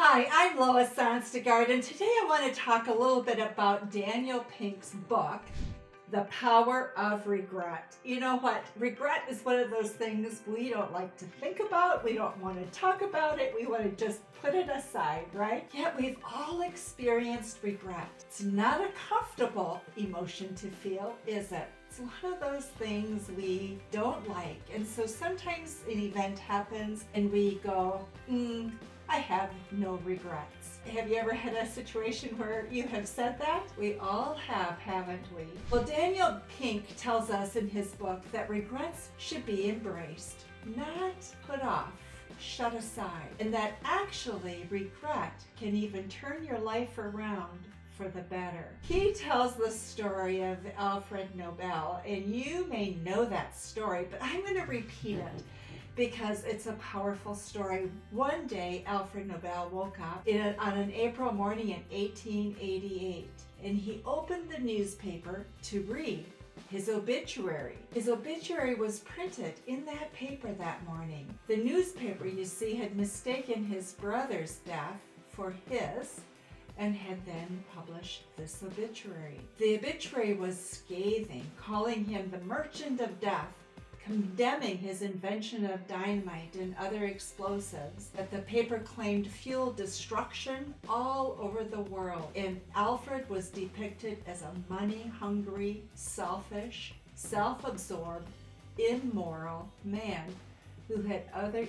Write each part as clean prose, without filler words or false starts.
Hi, I'm Lois Sonstegard, and today I want to talk a little bit about Daniel Pink's book, The Power of Regret. You know what? Regret is one of those things we don't like to think about. We don't want to talk about it. We want to just put it aside, right? Yet we've all experienced regret. It's not a comfortable emotion to feel, is it? It's one of those things we don't like. And so sometimes an event happens and we go, I have no regrets. Have you ever had a situation where you have said that? We all have, haven't we? Well, Daniel Pink tells us in his book that regrets should be embraced, not put off, shut aside, and that actually regret can even turn your life around for the better. He tells the story of Alfred Nobel, and you may know that story, but I'm going to repeat it because it's a powerful story. One day, Alfred Nobel woke up on an April morning in 1888, and he opened the newspaper to read his obituary. His obituary was printed in that paper that morning. The newspaper, you see, had mistaken his brother's death for his, and had then published this obituary. The obituary was scathing, calling him the merchant of death, condemning his invention of dynamite and other explosives that the paper claimed fueled destruction all over the world. And Alfred was depicted as a money-hungry, selfish, self-absorbed, immoral man who had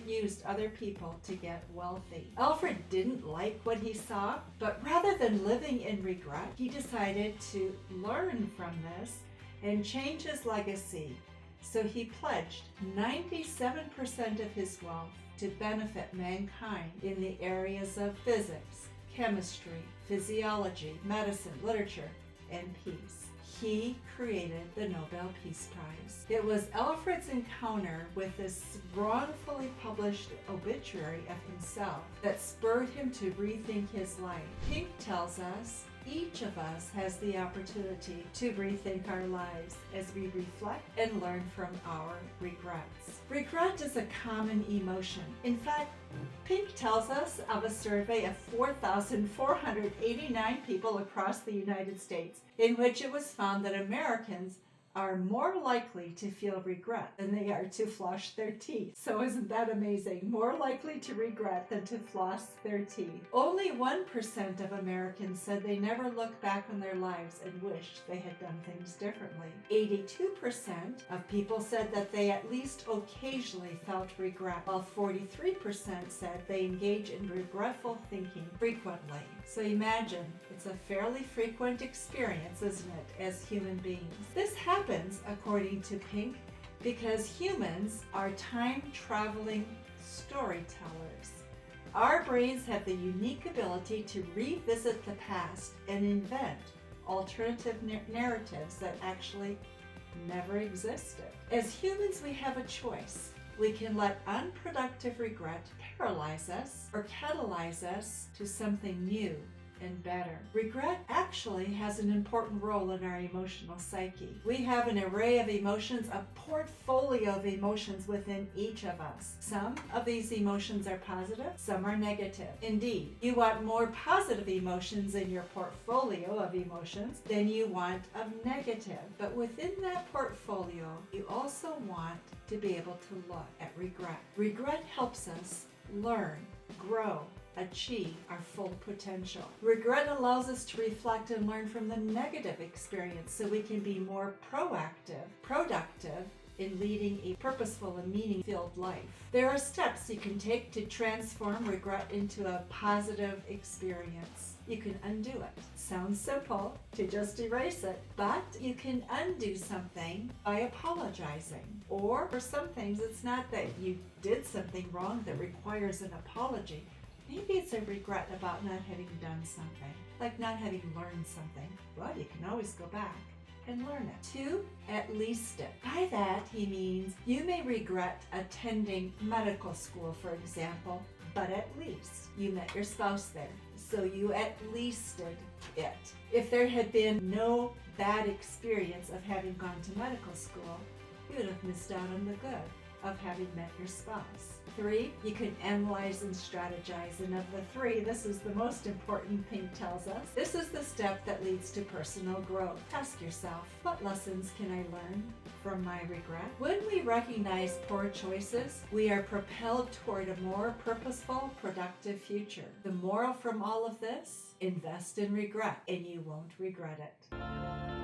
used other people to get wealthy. Alfred didn't like what he saw, but rather than living in regret, he decided to learn from this and change his legacy. So he pledged 97% of his wealth to benefit mankind in the areas of physics, chemistry, physiology, medicine, literature, and peace. He created the Nobel Peace Prize. It was Alfred's encounter with this wrongfully published obituary of himself that spurred him to rethink his life. Pink tells us each of us has the opportunity to rethink our lives as we reflect and learn from our regrets. Regret is a common emotion. In fact, Pink tells us of a survey of 4,489 people across the United States, in which it was found that Americans are more likely to feel regret than they are to floss their teeth. So isn't that amazing? More likely to regret than to floss their teeth. Only 1% of Americans said they never look back on their lives and wished they had done things differently. 82% of people said that they at least occasionally felt regret, while 43% said they engage in regretful thinking frequently. So imagine, it's a fairly frequent experience, isn't it, as human beings? This happens, according to Pink, because humans are time-traveling storytellers. Our brains have the unique ability to revisit the past and invent alternative narratives that actually never existed. As humans, we have a choice. We can let unproductive regret paralyze us or catalyze us to something new and better. Regret actually has an important role in our emotional psyche. We have an array of emotions, a portfolio of emotions within each of us. Some of these emotions are positive, some are negative. Indeed, you want more positive emotions in your portfolio of emotions than you want of negative. But within that portfolio, you also want to be able to look at regret. Regret helps us learn, grow, achieve our full potential. Regret allows us to reflect and learn from the negative experience so we can be more proactive, productive in leading a purposeful and meaning-filled life. There are steps you can take to transform regret into a positive experience. You can undo it. Sounds simple to just erase it, but you can undo something by apologizing. Or for some things, it's not that you did something wrong that requires an apology. Maybe it's a regret about not having done something, like not having learned something. Well, you can always go back and learn it. 2, at least it. By that, he means you may regret attending medical school, for example, but at least you met your spouse there. So you at leasted it. If there had been no bad experience of having gone to medical school, you would have missed out on the good of having met your spouse. 3, you can analyze and strategize. And of the 3, this is the most important, Pink tells us. This is the step that leads to personal growth. Ask yourself, what lessons can I learn from my regret? When we recognize poor choices, we are propelled toward a more purposeful, productive future. The moral from all of this: invest in regret and you won't regret it.